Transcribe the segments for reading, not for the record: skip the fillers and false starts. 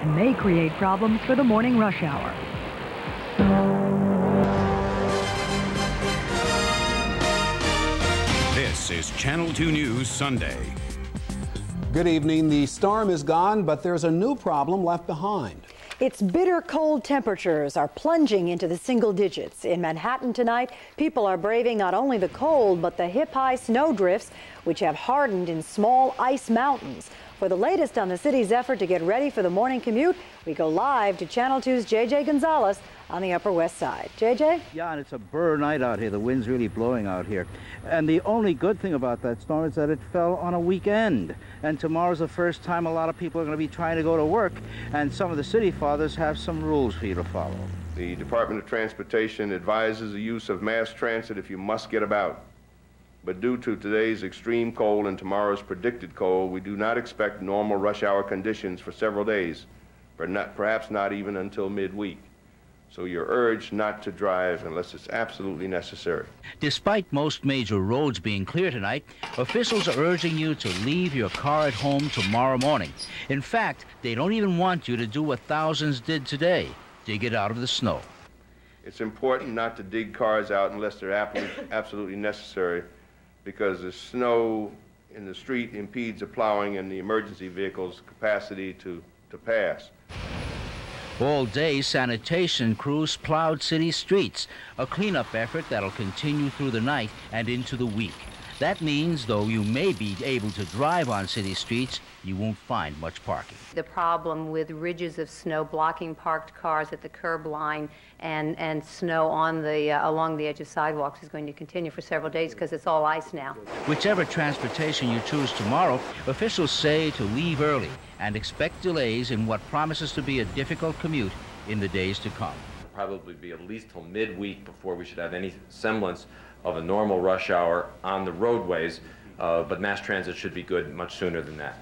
and may create problems for the morning rush hour. This is Channel 2 News Sunday. Good evening. The storm is gone, but there's a new problem left behind. It's bitter cold temperatures are plunging into the single digits. In Manhattan tonight, people are braving not only the cold, but the hip-high snow drifts, which have hardened in small ice mountains. For the latest on the city's effort to get ready for the morning commute, we go live to Channel 2's JJ Gonzalez on the Upper West Side. JJ? Yeah, and it's a burr night out here. The wind's really blowing out here. And the only good thing about that storm is that it fell on a weekend. And tomorrow's the first time a lot of people are going to be trying to go to work. And some of the city fathers have some rules for you to follow. The Department of Transportation advises the use of mass transit if you must get about. But due to today's extreme cold and tomorrow's predicted cold, we do not expect normal rush hour conditions for several days, perhaps not even until midweek. So you're urged not to drive unless it's absolutely necessary. Despite most major roads being clear tonight, officials are urging you to leave your car at home tomorrow morning. In fact, they don't even want you to do what thousands did today, dig it out of the snow. It's important not to dig cars out unless they're absolutely necessary, because the snow in the street impedes the plowing and the emergency vehicle's capacity to pass. All day, sanitation crews plowed city streets, a cleanup effort that'll continue through the night and into the week. That means, though you may be able to drive on city streets, you won't find much parking. The problem with ridges of snow blocking parked cars at the curb line and snow on the along the edge of sidewalks is going to continue for several days because it's all ice now. Whichever transportation you choose tomorrow, officials say to leave early and expect delays in what promises to be a difficult commute in the days to come. Probably be at least till midweek before we should have any semblance of a normal rush hour on the roadways, but mass transit should be good much sooner than that.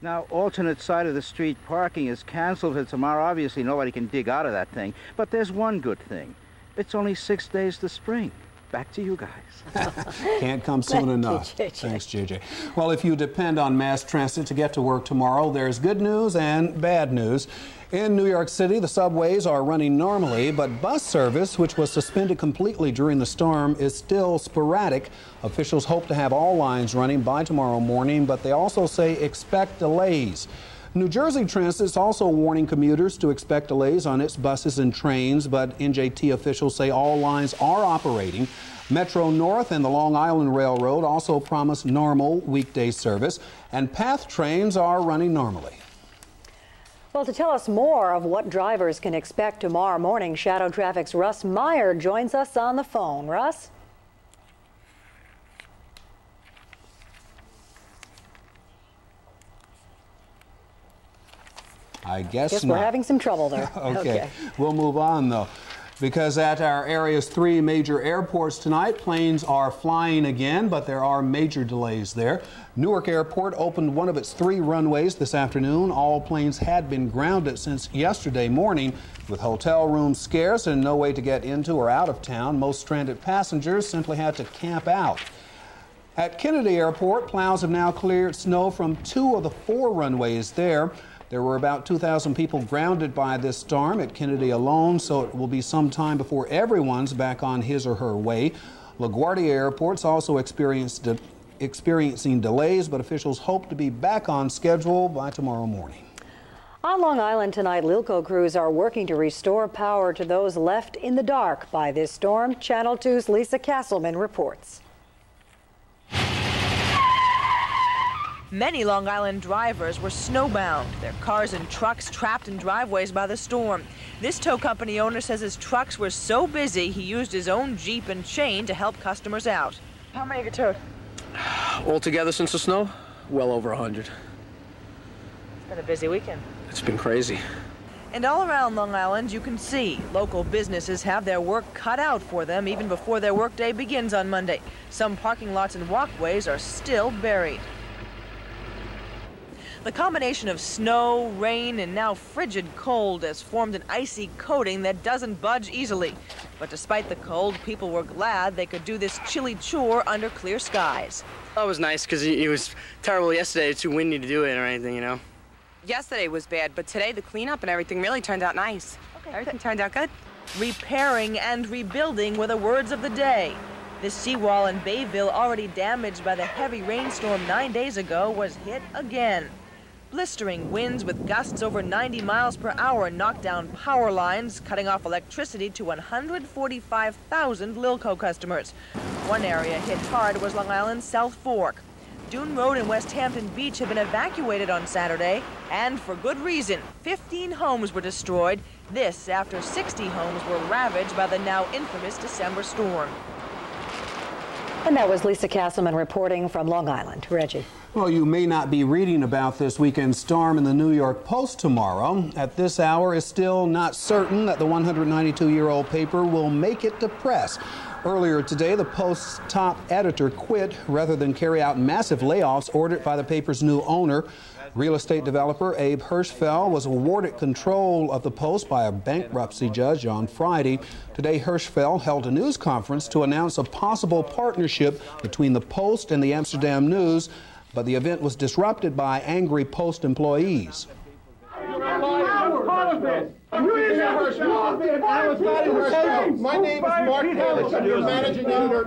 Now, alternate side of the street parking is canceled for tomorrow. Obviously, nobody can dig out of that thing. But there's one good thing. It's only 6 days to spring. Back to you guys. Can't come soon enough. Thanks, JJ. Well, if you depend on mass transit to get to work tomorrow, there's good news and bad news. In New York City, the subways are running normally, but bus service, which was suspended completely during the storm, is still sporadic. Officials hope to have all lines running by tomorrow morning, but they also say expect delays. New Jersey Transit is also warning commuters to expect delays on its buses and trains, but NJT officials say all lines are operating. Metro North and the Long Island Railroad also promise normal weekday service, and PATH trains are running normally. Well, to tell us more of what drivers can expect tomorrow morning, Shadow Traffic's Russ Meyer joins us on the phone. Russ? I guess we're having some trouble there. Okay, we'll move on though, because at our area's 3 major airports tonight, planes are flying again, but there are major delays there. Newark Airport opened one of its 3 runways this afternoon. All planes had been grounded since yesterday morning. With hotel rooms scarce and no way to get into or out of town, most stranded passengers simply had to camp out. At Kennedy Airport, plows have now cleared snow from 2 of the 4 runways there. There were about 2,000 people grounded by this storm at Kennedy alone, so it will be some time before everyone's back on his or her way. LaGuardia Airport's also experiencing delays, but officials hope to be back on schedule by tomorrow morning. On Long Island tonight, Lilco crews are working to restore power to those left in the dark by this storm. Channel 2's Lisa Castleman reports. Many Long Island drivers were snowbound, their cars and trucks trapped in driveways by the storm. This tow company owner says his trucks were so busy he used his own Jeep and chain to help customers out. How many have you towed? Altogether since the snow, well over 100. It's been a busy weekend. It's been crazy. And all around Long Island, you can see local businesses have their work cut out for them even before their workday begins on Monday. Some parking lots and walkways are still buried. The combination of snow, rain, and now frigid cold has formed an icy coating that doesn't budge easily. But despite the cold, people were glad they could do this chilly chore under clear skies. That was nice because it was terrible yesterday. It's too windy to do it or anything, you know. Yesterday was bad, but today the cleanup and everything really turned out nice. Okay. Everything turned out good. Repairing and rebuilding were the words of the day. The seawall in Bayville, already damaged by the heavy rainstorm 9 days ago, was hit again. Blistering winds with gusts over 90 miles per hour knocked down power lines, cutting off electricity to 145,000 Lilco customers. One area hit hard was Long Island's South Fork. Dune Road and West Hampton Beach have been evacuated on Saturday, and for good reason. 15 homes were destroyed. This after 60 homes were ravaged by the now infamous December storm. And that was Lisa Castleman reporting from Long Island. Reggie. Well, you may not be reading about this weekend storm in the New York Post tomorrow. At this hour, it's still not certain that the 192-year-old paper will make it to press. Earlier today, the Post's top editor quit rather than carry out massive layoffs ordered by the paper's new owner. Real estate developer Abe Hirschfeld was awarded control of the Post by a bankruptcy judge on Friday. Today, Hirschfeld held a news conference to announce a possible partnership between the Post and the Amsterdam News, but the event was disrupted by angry Post employees. My name is Mark Taylor. I'm your managing editor.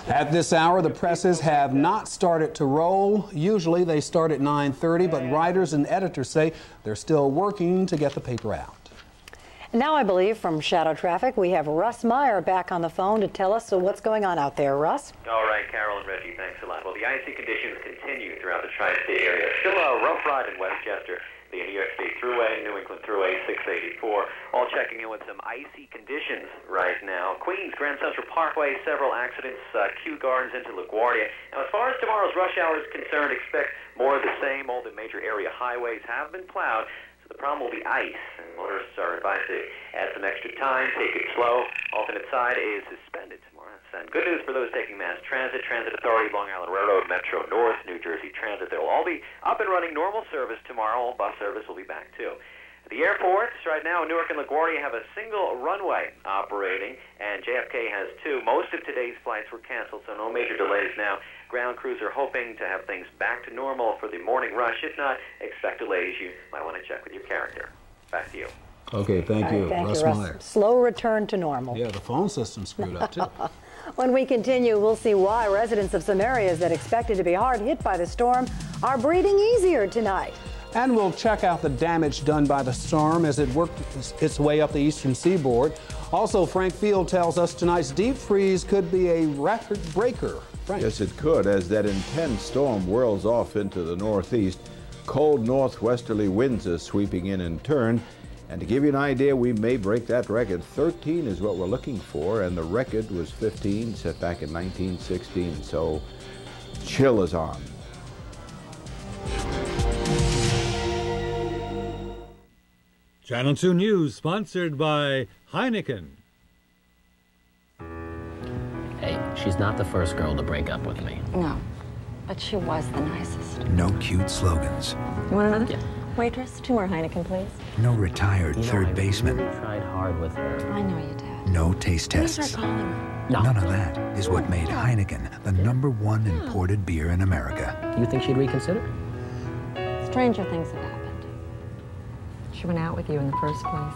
At this hour, the presses have not started to roll. Usually they start at 9:30, but writers and editors say they're still working to get the paper out. Now I believe from Shadow Traffic, we have Russ Meyer back on the phone to tell us what's going on out there. Russ? All right, Carol and Reggie, thanks a lot. Well, the icy conditions continue throughout the tri-state area. Still a rough ride in Westchester. The New York State Thruway, New England Thruway 684, all checking in with some icy conditions right now. Queens, Grand Central Parkway, several accidents, Kew Gardens into LaGuardia. Now, as far as tomorrow's rush hour is concerned, expect more of the same. All the major area highways have been plowed. So the problem will be ice, and motorists are advised to add some extra time, take it slow. Alternate side is suspended tomorrow. And good news for those taking mass transit, Transit Authority, Long Island Railroad, Metro North, New Jersey Transit. They will all be up and running normal service tomorrow. All bus service will be back too. The airports right now, Newark and LaGuardia have a single runway operating, and JFK has two. Most of today's flights were canceled, so no major delays now. Ground crews are hoping to have things back to normal for the morning rush. If not, expect delays. You might want to check with your carrier. Back to you. Okay, thank you, Russ Meyer. Slow return to normal. Yeah, the phone system's screwed up, too. When we continue, we'll see why residents of some areas that expected to be hard hit by the storm are breathing easier tonight. And we'll check out the damage done by the storm as it worked its way up the eastern seaboard. Also, Frank Field tells us tonight's deep freeze could be a record breaker. Frank. Yes, it could, as that intense storm whirls off into the northeast. Cold northwesterly winds are sweeping in turn. And to give you an idea, we may break that record. 13 is what we're looking for, and the record was 15, set back in 1916. So, chill is on. Channel 2 News, sponsored by Heineken. Hey, she's not the first girl to break up with me. No, but she was the nicest. No cute slogans. You want another? Yeah. Waitress, 2 more Heineken, please. No retired third baseman. I tried hard with her. I know you did. No taste Please tests. start calling her. No. None of that is what made Heineken the #1 imported beer in America. You think she'd reconsider? Stranger things have happened. She went out with you in the first place.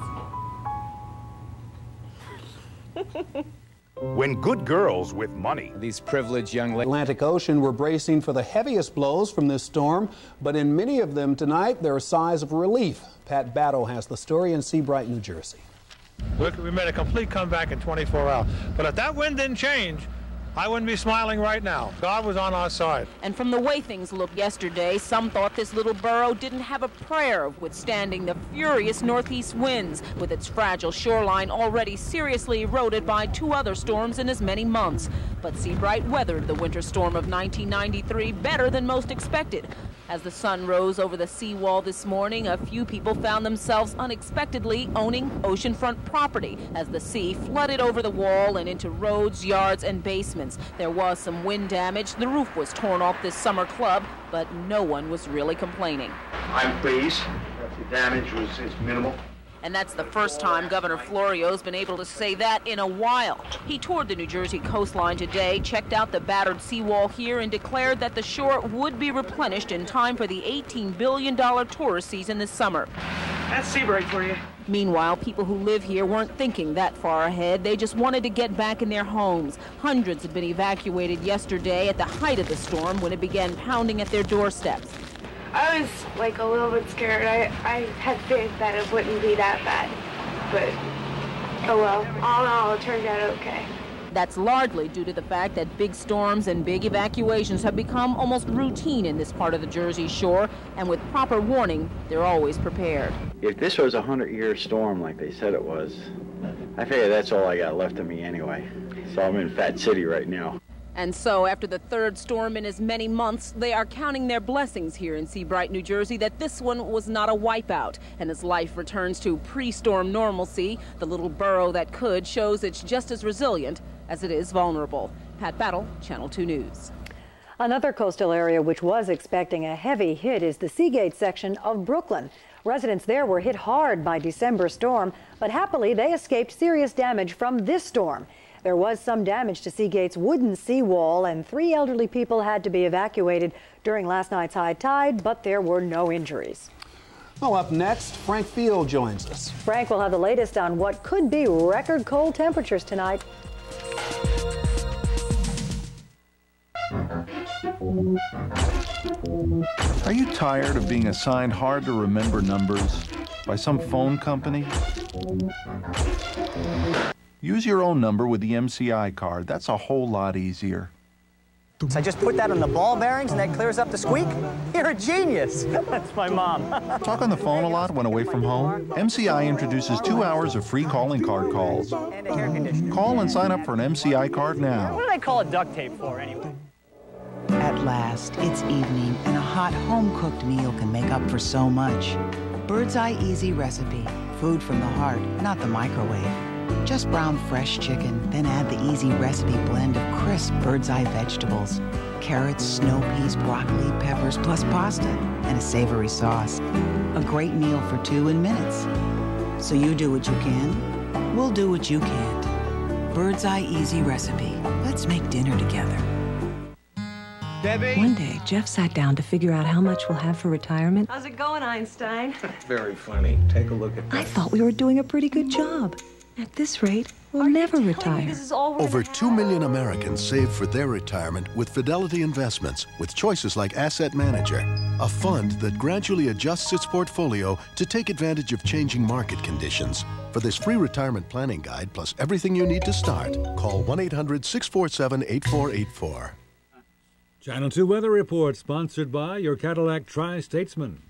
When good girls with money. These privileged young ladies. Atlantic Ocean were bracing for the heaviest blows from this storm, but in many of them tonight, there are signs of relief. Pat Battle has the story in Seabright, New Jersey. We made a complete comeback in 24 hours. But if that wind didn't change, I wouldn't be smiling right now. God was on our side. And from the way things looked yesterday, some thought this little borough didn't have a prayer of withstanding the furious northeast winds, with its fragile shoreline already seriously eroded by 2 other storms in as many months. But Seabright weathered the winter storm of 1993 better than most expected. As the sun rose over the seawall this morning, a few people found themselves unexpectedly owning oceanfront property as the sea flooded over the wall and into roads, yards, and basements. There was some wind damage. The roof was torn off this summer club, but no one was really complaining. I'm pleased that the damage is minimal. And that's the first time Governor Florio's been able to say that in a while. He toured the New Jersey coastline today, checked out the battered seawall here, and declared that the shore would be replenished in time for the $18 billion tourist season this summer. That's Seabright for you. Meanwhile, people who live here weren't thinking that far ahead. They just wanted to get back in their homes. Hundreds had been evacuated yesterday at the height of the storm when it began pounding at their doorsteps. I was like a little bit scared. I had faith that it wouldn't be that bad, but oh well. All in all, it turned out okay. That's largely due to the fact that big storms and big evacuations have become almost routine in this part of the Jersey Shore, and with proper warning, they're always prepared. If this was a 100-year storm like they said it was, I figure that's all I got left of me anyway. So I'm in Fat City right now. And so, after the third storm in as many months, they are counting their blessings here in Seabright, New Jersey, that this one was not a wipeout. And as life returns to pre-storm normalcy, the little borough that could shows it's just as resilient as it is vulnerable. Pat Battle, Channel 2 News. Another coastal area which was expecting a heavy hit is the Seagate section of Brooklyn. Residents there were hit hard by December's storm, but happily they escaped serious damage from this storm. There was some damage to Seagate's wooden seawall, and 3 elderly people had to be evacuated during last night's high tide, but there were no injuries. Well, up next, Frank Field joins us. Frank will have the latest on what could be record cold temperatures tonight. Are you tired of being assigned hard-to-remember numbers by some phone company? Use your own number with the MCI card. That's a whole lot easier. So I just put that on the ball bearings and that clears up the squeak? You're a genius. That's my mom. Talk on the phone a lot when away from home? MCI introduces 2 hours of free calling card calls. And a hair conditioner. Call and sign up for an MCI card now. What did I call it duct tape for anyway? At last, it's evening, and a hot home-cooked meal can make up for so much. Bird's Eye Easy Recipe. Food from the heart, not the microwave. Just brown fresh chicken, then add the Easy Recipe blend of crisp Bird's Eye vegetables. Carrots, snow peas, broccoli, peppers, plus pasta, and a savory sauce. A great meal for 2 in minutes. So you do what you can, we'll do what you can't. Bird's Eye Easy Recipe. Let's make dinner together. Debbie? One day, Jeff sat down to figure out how much we'll have for retirement. How's it going, Einstein? Very funny. Take a look at that. I thought we were doing a pretty good job. At this rate, we'll never retire. Over 2 million Americans save for their retirement with Fidelity Investments, with choices like Asset Manager, a fund that gradually adjusts its portfolio to take advantage of changing market conditions. For this free retirement planning guide, plus everything you need to start, call 1-800-647-8484. Channel 2 Weather Report, sponsored by your Cadillac Tri-Statesman.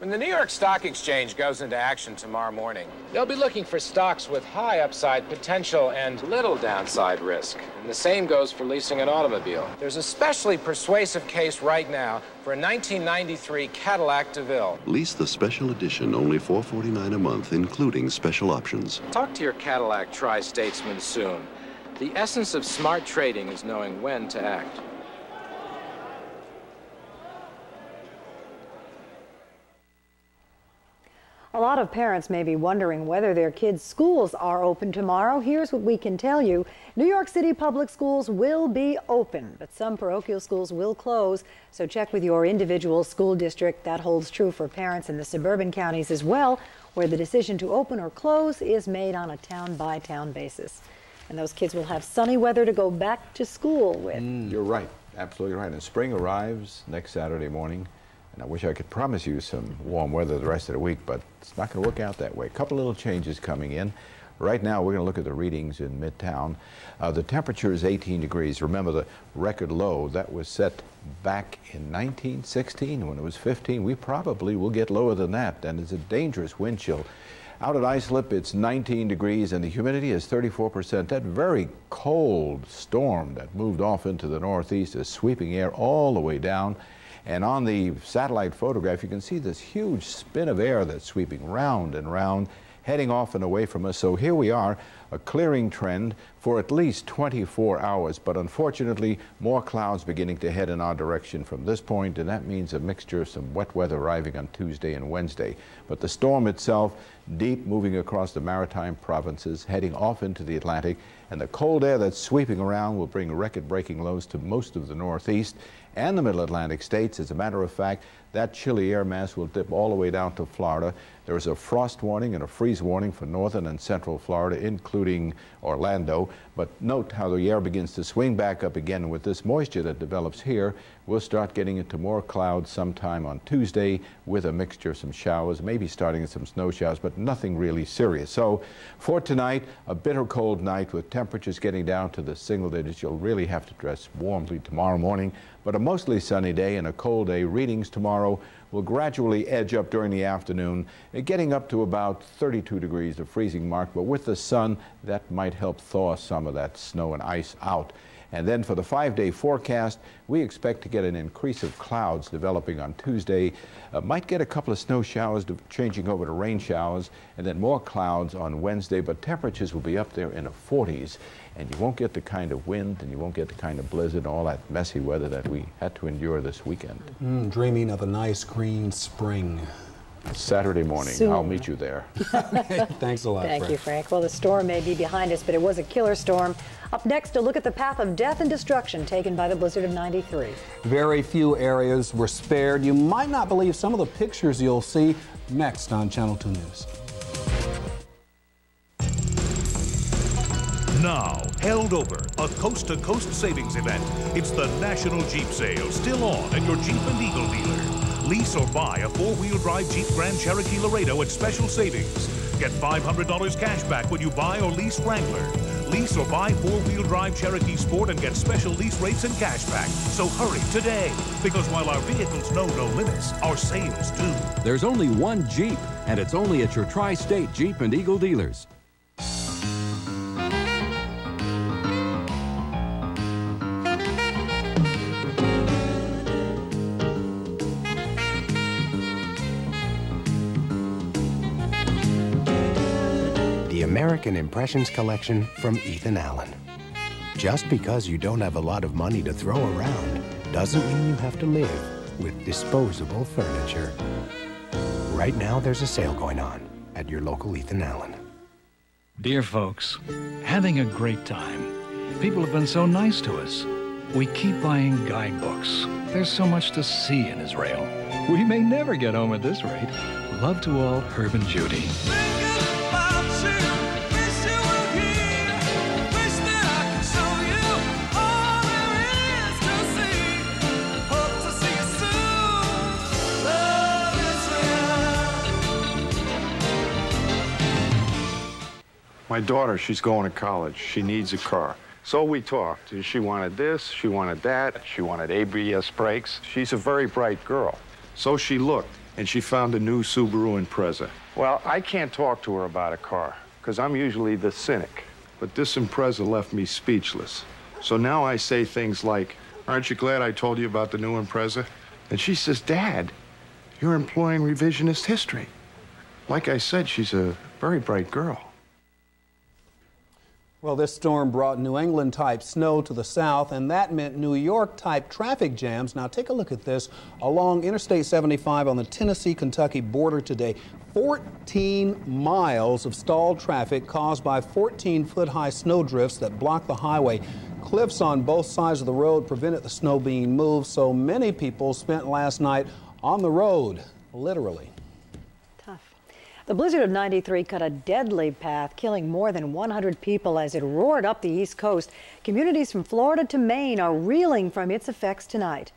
When the New York Stock Exchange goes into action tomorrow morning, they'll be looking for stocks with high upside potential and little downside risk. And the same goes for leasing an automobile. There's a especially persuasive case right now for a 1993 Cadillac DeVille. Lease the special edition, only $449 a month, including special options. Talk to your Cadillac Tri-Statesman soon. The essence of smart trading is knowing when to act. A lot of parents may be wondering whether their kids' schools are open tomorrow. Here's what we can tell you. New York City public schools will be open, but some parochial schools will close. So check with your individual school district. That holds true for parents in the suburban counties as well, where the decision to open or close is made on a town-by-town basis. And those kids will have sunny weather to go back to school with. You're right. Absolutely right. And spring arrives next Saturday morning. And I wish I could promise you some warm weather the rest of the week, but it's not going to work out that way. A couple little changes coming in. Right now, we're going to look at the readings in Midtown. The temperature is 18 degrees. Remember, the record low, that was set back in 1916 when it was 15. We probably will get lower than that, and it's a dangerous wind chill. Out at Islip, it's 19 degrees, and the humidity is 34%. That very cold storm that moved off into the northeast is sweeping air all the way down. And on the satellite photograph, you can see this huge spin of air that's sweeping round and round, heading off and away from us. So here we are, a clearing trend for at least 24 hours. But unfortunately, more clouds beginning to head in our direction from this point, and that means a mixture of some wet weather arriving on Tuesday and Wednesday. But the storm itself, deep, moving across the maritime provinces, heading off into the Atlantic, and the cold air that's sweeping around will bring record-breaking lows to most of the Northeast and the Middle Atlantic states. As a matter of fact, that chilly air mass will dip all the way down to Florida. There is a frost warning and a freeze warning for northern and central Florida, including Orlando. But note how the air begins to swing back up again. With this moisture that develops here, we'll start getting into more clouds sometime on Tuesday with a mixture of some showers, maybe starting in some snow showers, but nothing really serious. So for tonight, a bitter cold night with temperatures getting down to the single digits. You'll really have to dress warmly tomorrow morning, but a mostly sunny day and a cold day. Readings tomorrow will gradually edge up during the afternoon, getting up to about 32 degrees, the freezing mark, but with the sun, that might help thaw some of that snow and ice out. And then for the 5-day forecast, we expect to get an increase of clouds developing on Tuesday. Might get a couple of snow showers changing over to rain showers, and then more clouds on Wednesday, but temperatures will be up there in the 40s. And you won't get the kind of wind, and you won't get the kind of blizzard, all that messy weather that we had to endure this weekend. Dreaming of a nice green spring. Saturday morning. Soon. I'll meet you there. Thanks a lot, Thank you, Frank. Well, the storm may be behind us, but it was a killer storm. Up next, a look at the path of death and destruction taken by the blizzard of '93. Very few areas were spared. You might not believe some of the pictures you'll see next on Channel 2 News. Now, held over, a coast-to-coast savings event. It's the National Jeep Sale, still on at your Jeep and Eagle dealer. Lease or buy a four-wheel drive Jeep Grand Cherokee Laredo at special savings. Get $500 cash back when you buy or lease Wrangler. Lease or buy four-wheel drive Cherokee Sport and get special lease rates and cash back. So hurry today, because while our vehicles know no limits, our sales do. There's only one Jeep, and it's only at your tri-state Jeep and Eagle dealers. American Impressions collection from Ethan Allen. Just because you don't have a lot of money to throw around doesn't mean you have to live with disposable furniture. Right now, there's a sale going on at your local Ethan Allen. Dear folks, having a great time. People have been so nice to us. We keep buying guidebooks. There's so much to see in Israel. We may never get home at this rate. Love to all, Herb and Judy. My daughter, she's going to college. She needs a car. So we talked. She wanted this, she wanted that, she wanted ABS brakes. She's a very bright girl. So she looked, and she found a new Subaru Impreza. Well, I can't talk to her about a car, because I'm usually the cynic. But this Impreza left me speechless. So now I say things like, aren't you glad I told you about the new Impreza? And she says, Dad, you're employing revisionist history. Like I said, she's a very bright girl. Well, this storm brought New England-type snow to the south, and that meant New York-type traffic jams. Now, take a look at this along Interstate 75 on the Tennessee-Kentucky border today. 14 miles of stalled traffic caused by 14-foot-high snow drifts that blocked the highway. Cliffs on both sides of the road prevented the snow being moved, so many people spent last night on the road, literally. The blizzard of '93 cut a deadly path, killing more than 100 people as it roared up the East Coast. Communities from Florida to Maine are reeling from its effects tonight.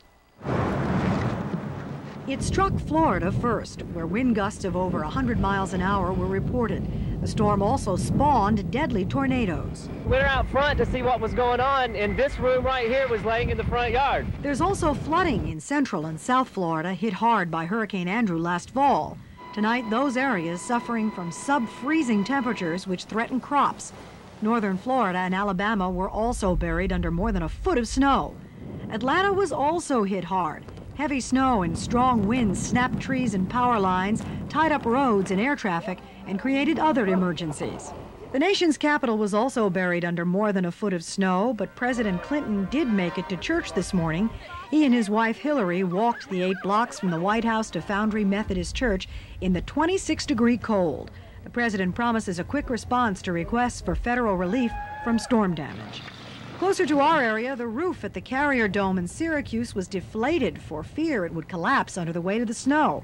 It struck Florida first, where wind gusts of over 100 miles an hour were reported. The storm also spawned deadly tornadoes. We were out front to see what was going on, and this room right here was laying in the front yard. There's also flooding in Central and South Florida, hit hard by Hurricane Andrew last fall. Tonight, those areas suffering from sub-freezing temperatures which threaten crops. Northern Florida and Alabama were also buried under more than a foot of snow. Atlanta was also hit hard. Heavy snow and strong winds snapped trees and power lines, tied up roads and air traffic, and created other emergencies. The nation's capital was also buried under more than a foot of snow, but President Clinton did make it to church this morning. He and his wife Hillary walked the 8 blocks from the White House to Foundry Methodist Church in the 26-degree cold. The president promises a quick response to requests for federal relief from storm damage. Closer to our area, the roof at the Carrier Dome in Syracuse was deflated for fear it would collapse under the weight of the snow.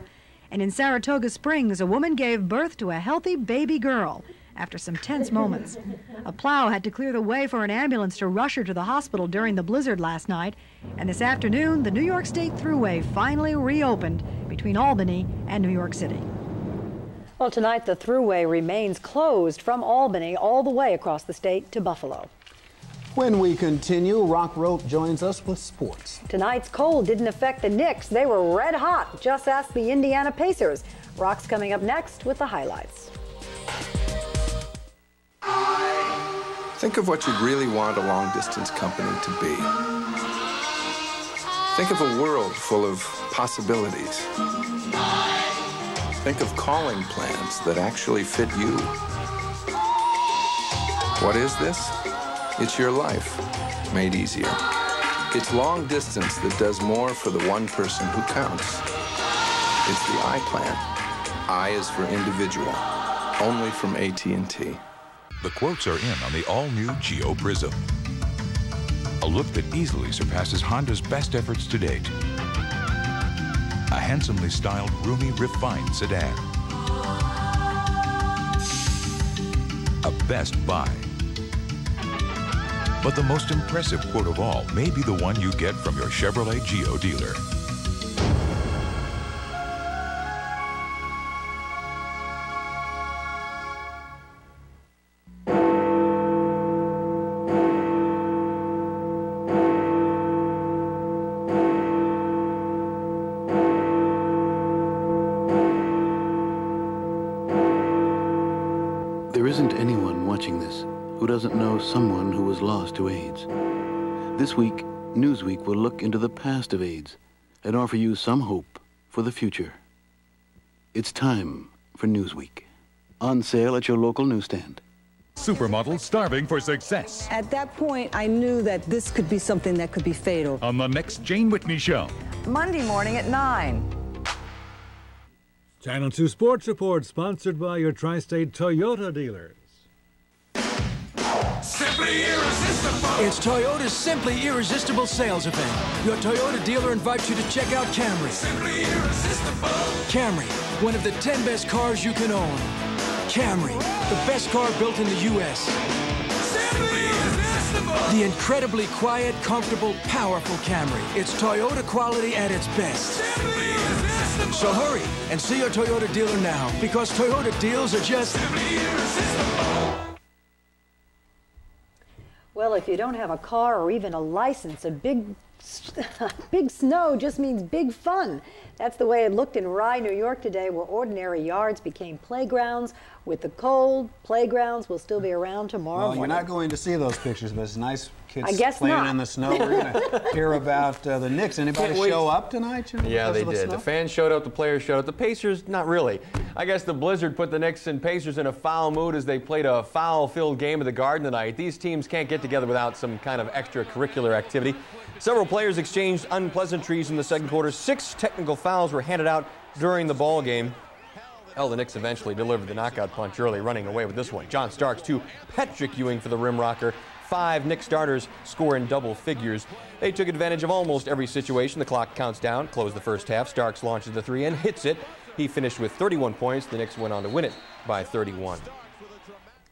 And in Saratoga Springs, a woman gave birth to a healthy baby girl after some tense moments. A plow had to clear the way for an ambulance to rush her to the hospital during the blizzard last night. And this afternoon, the New York State Thruway finally reopened between Albany and New York City. Well, tonight the Thruway remains closed from Albany all the way across the state to Buffalo. When we continue, Rock Rope joins us with sports. Tonight's cold didn't affect the Knicks. They were red hot. Just ask the Indiana Pacers. Rock's coming up next with the highlights. Think of what you'd really want a long-distance company to be. Think of a world full of possibilities. Think of calling plans that actually fit you. What is this? It's your life made easier. It's long distance that does more for the one person who counts. It's the I plan. I is for individual. Only from AT&T. The quotes are in on the all-new Geo Prism. A look that easily surpasses Honda's best efforts to date. A handsomely styled, roomy, refined sedan. A best buy. But the most impressive quote of all may be the one you get from your Chevrolet Geo dealer. There isn't anyone watching this who doesn't know someone who was lost to AIDS. This week, Newsweek will look into the past of AIDS and offer you some hope for the future. It's time for Newsweek. On sale at your local newsstand. Supermodel starving for success. At that point, I knew that this could be something that could be fatal. On the next Jane Whitney Show. Monday morning at 9. Channel 2 Sports Report, sponsored by your Tri-State Toyota dealers. Simply irresistible. It's Toyota's Simply Irresistible sales event. Your Toyota dealer invites you to check out Camry. Simply irresistible. Camry, one of the 10 best cars you can own. Camry, the best car built in the U.S. Simply irresistible. The incredibly quiet, comfortable, powerful Camry. It's Toyota quality at its best. Simply irresistible. So hurry and see your Toyota dealer now, because Toyota deals are just simply irresistible. Well, if you don't have a car or even a license, a big snow just means big fun. That's the way it looked in Rye, New York today, where ordinary yards became playgrounds. With the cold, playgrounds will still be around tomorrow morning. You're not going to see those pictures, but it's nice kids playing not. In the snow. We're going to hear about the Knicks. Anybody show up tonight? Yeah, they did. The fans showed up, the players showed up. The Pacers, not really. I guess the blizzard put the Knicks and Pacers in a foul mood as they played a foul-filled game of the Garden tonight. These teams can't get together without some kind of extracurricular activity. Several players exchanged unpleasantries in the second quarter. 6 technical fouls were handed out during the ball game. Hell, the Knicks eventually delivered the knockout punch early, running away with this one. John Starks to Patrick Ewing for the rim rocker. 5 Knicks starters score in double figures. They took advantage of almost every situation. The clock counts down, closed the first half. Starks launches the 3 and hits it. He finished with 31 points. The Knicks went on to win it by 31.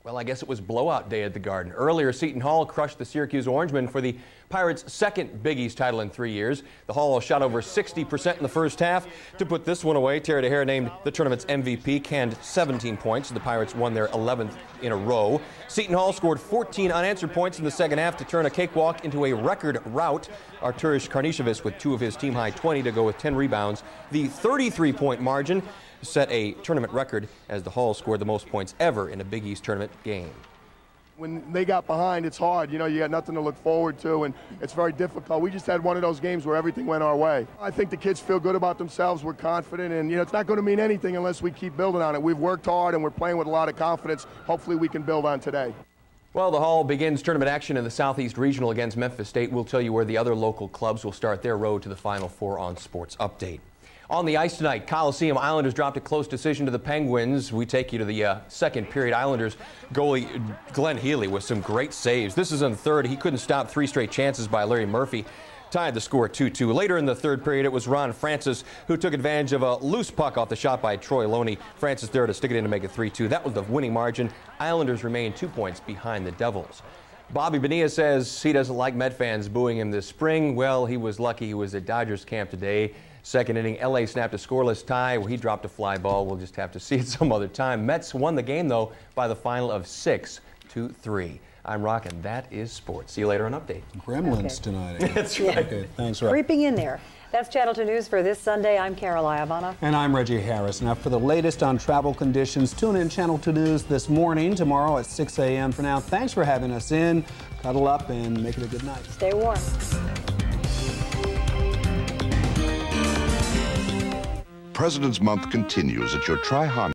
Well, I guess it was blowout day at the Garden. Earlier, Seton Hall crushed the Syracuse Orangemen for the Pirates' second Big East title in 3 years. The Hall shot over 60% in the first half. To put this one away, Terry DeHare, named the tournament's MVP, canned 17 points. The Pirates won their 11th in a row. Seton Hall scored 14 unanswered points in the second half to turn a cakewalk into a record rout. Arturas Karnisovas with 2 of his team-high 20 to go with 10 rebounds. The 33-point margin set a tournament record as the Hall scored the most points ever in a Big East tournament game. When they got behind, it's hard. You know, you got nothing to look forward to, and it's very difficult. We just had one of those games where everything went our way. I think the kids feel good about themselves. We're confident, and, you know, it's not going to mean anything unless we keep building on it. We've worked hard, and we're playing with a lot of confidence. Hopefully we can build on today. Well, the Hall begins tournament action in the Southeast Regional against Memphis State. We'll tell you where the other local clubs will start their road to the Final Four on Sports Update. On the ice tonight, Coliseum Islanders dropped a close decision to the Penguins. We take you to the second period. Islanders goalie Glenn Healy with some great saves. This is in the third. He couldn't stop 3 straight chances by Larry Murphy. Tied the score 2-2. Later in the third period, it was Ron Francis who took advantage of a loose puck off the shot by Troy Loney. Francis there to stick it in to make it 3-2. That was the winning margin. Islanders remain 2 points behind the Devils. Bobby Bonilla says he doesn't like Met fans booing him this spring. Well, he was lucky he was at Dodgers camp today. Second inning, LA snapped a scoreless tie. Well, he dropped a fly ball. We'll just have to see it some other time. Mets won the game, though, by the final of 6-3. I'm Rock, and that is sports. See you later on Update. Gremlins tonight. That's right. Okay, thanks, Rock. Creeping in there. That's Channel 2 News for this Sunday. I'm Carol Iavana. And I'm Reggie Harris. Now, for the latest on travel conditions, tune in Channel 2 News this morning, tomorrow at 6 a.m. For now, thanks for having us in. Cuddle up and make it a good night. Stay warm. President's Month continues at your Tri-Honda.